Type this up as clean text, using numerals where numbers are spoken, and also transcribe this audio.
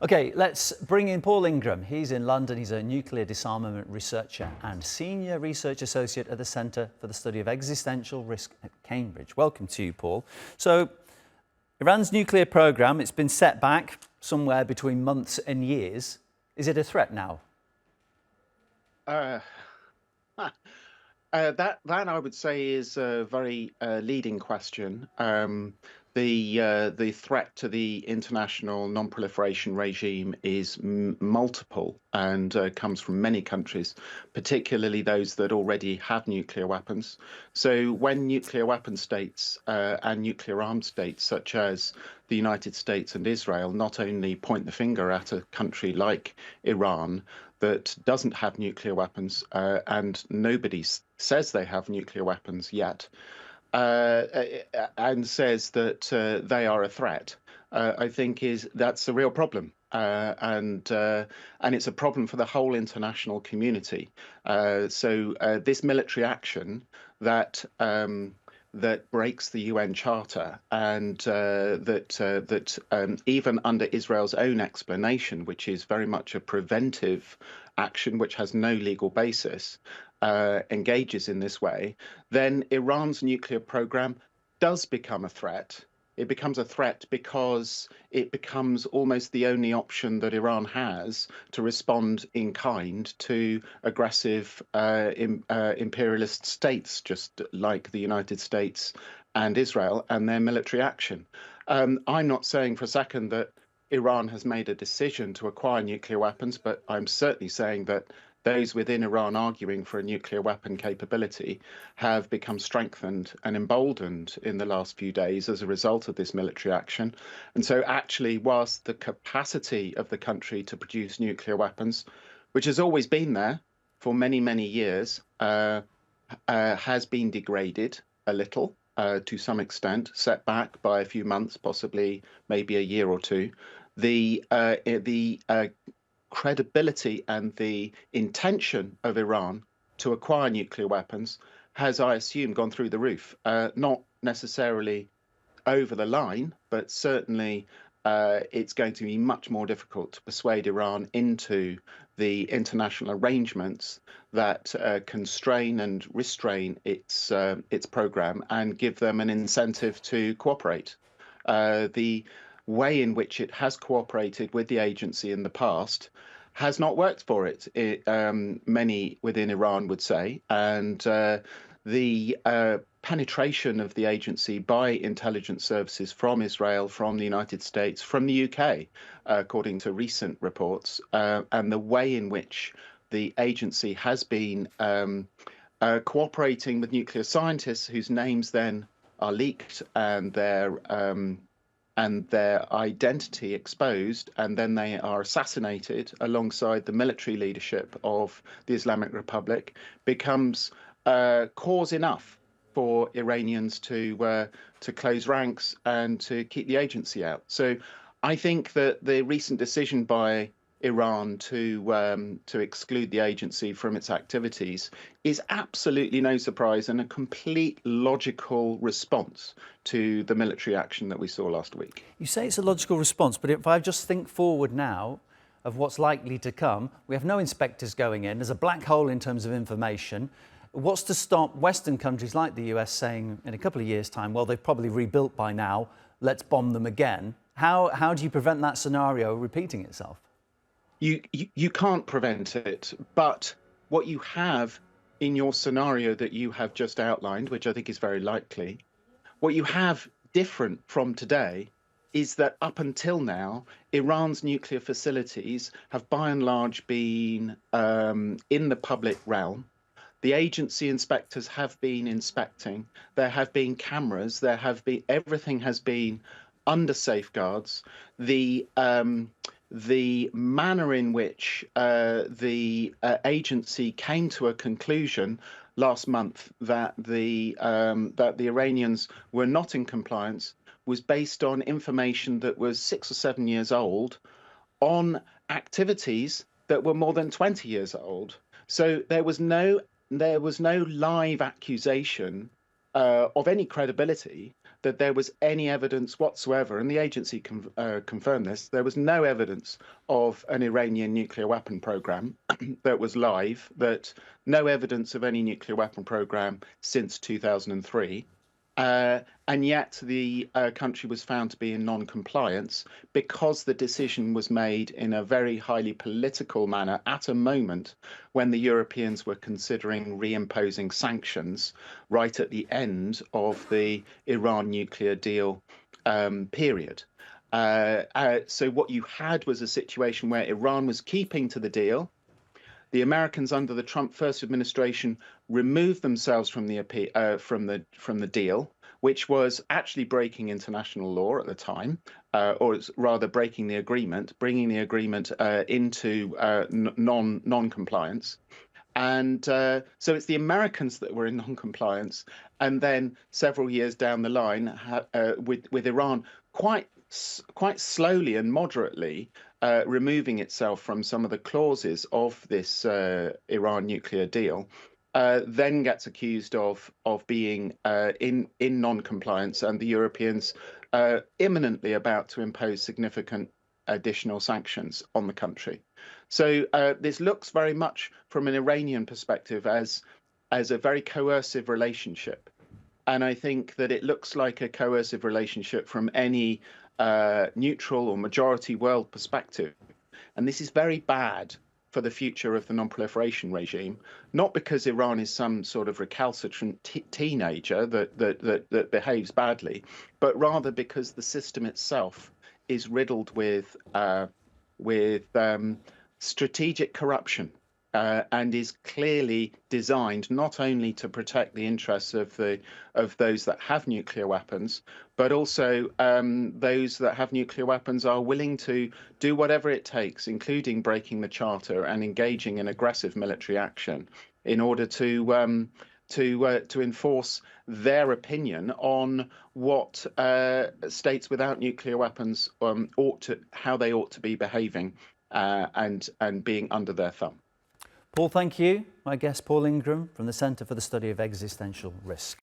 Okay, let's bring in Paul Ingram. He's in London. He's a nuclear disarmament researcher and senior research associate at the Centre for the Study of Existential Risk at Cambridge. Welcome to you, Paul. So, Iran's nuclear program, it's been set back somewhere between months and years. Is it a threat now? That I would say is a very leading question. The threat to the international non-proliferation regime is multiple and comes from many countries, particularly those that already have nuclear weapons. So when nuclear weapon states and nuclear armed states such as the United States and Israel not only point the finger at a country like Iran that doesn't have nuclear weapons and nobody says they have nuclear weapons yet, and says that they are a threat, I think that's a real problem, and it's a problem for the whole international community. So this military action that breaks the UN Charter and that even under Israel's own explanation, which is very much a preventive action which has no legal basis, engages in this way, then Iran's nuclear program does become a threat. It becomes a threat because it becomes almost the only option that Iran has to respond in kind to aggressive imperialist states, just like the United States and Israel and their military action. I'm not saying for a second that Iran has made a decision to acquire nuclear weapons, but I'm certainly saying that those within Iran arguing for a nuclear weapon capability have become strengthened and emboldened in the last few days as a result of this military action. And so actually, whilst the capacity of the country to produce nuclear weapons, which has always been there for many, many years, has been degraded a little to some extent, set back by a few months, possibly maybe a year or two, the credibility and the intention of Iran to acquire nuclear weapons has, I assume, gone through the roof. Not necessarily over the line, but certainly it's going to be much more difficult to persuade Iran into the international arrangements that constrain and restrain its program and give them an incentive to cooperate. The way in which it has cooperated with the agency in the past has not worked for it, many within Iran would say, and the penetration of the agency by intelligence services from Israel, from the United States, from the UK, according to recent reports, and the way in which the agency has been cooperating with nuclear scientists whose names then are leaked and their identity exposed, and then they are assassinated alongside the military leadership of the Islamic Republic, becomes cause enough for Iranians to close ranks and to keep the agency out. So I think that the recent decision by Iran to exclude the agency from its activities is absolutely no surprise and a complete logical response to the military action that we saw last week. You say it's a logical response, but if I just think forward now of what's likely to come, we have no inspectors going in. There's a black hole in terms of information. What's to stop Western countries like the US saying in a couple of years' time, well, they've probably rebuilt by now, let's bomb them again? How do you prevent that scenario repeating itself? You can't prevent it, but what you have in your scenario that you have just outlined, which I think is very likely, what you have different from today is that up until now, Iran's nuclear facilities have by and large been in the public realm. The agency inspectors have been inspecting. There have been cameras. Everything has been under safeguards. The manner in which the agency came to a conclusion last month that the Iranians were not in compliance was based on information that was 6 or 7 years old on activities that were more than 20 years old. So there was no live accusation of any credibility that there was any evidence whatsoever, and the agency confirmed this, there was no evidence of an Iranian nuclear weapon program that was live, that no evidence of any nuclear weapon program since 2003. And yet the country was found to be in non-compliance because the decision was made in a very highly political manner at a moment when the Europeans were considering reimposing sanctions right at the end of the Iran nuclear deal period. So what you had was a situation where Iran was keeping to the deal. The Americans under the Trump first administration removed themselves from the deal, which was actually breaking international law at the time, or rather breaking the agreement, bringing the agreement into non-compliance. And so it's the Americans that were in non-compliance, and then several years down the line, with Iran quite slowly and moderately removing itself from some of the clauses of this Iran nuclear deal, then gets accused of being in non-compliance, and the Europeans imminently about to impose significant additional sanctions on the country. So this looks very much from an Iranian perspective as a very coercive relationship. And I think that it looks like a coercive relationship from any neutral or majority world perspective. And this is very bad for the future of the non-proliferation regime, not because Iran is some sort of recalcitrant teenager that behaves badly, but rather because the system itself is riddled with strategic corruption. And is clearly designed not only to protect the interests of those that have nuclear weapons, but also those that have nuclear weapons are willing to do whatever it takes, including breaking the charter and engaging in aggressive military action in order to enforce their opinion on what states without nuclear weapons how they ought to be behaving and being under their thumb. Paul, thank you. My guest, Paul Ingram from the Centre for the Study of Existential Risk.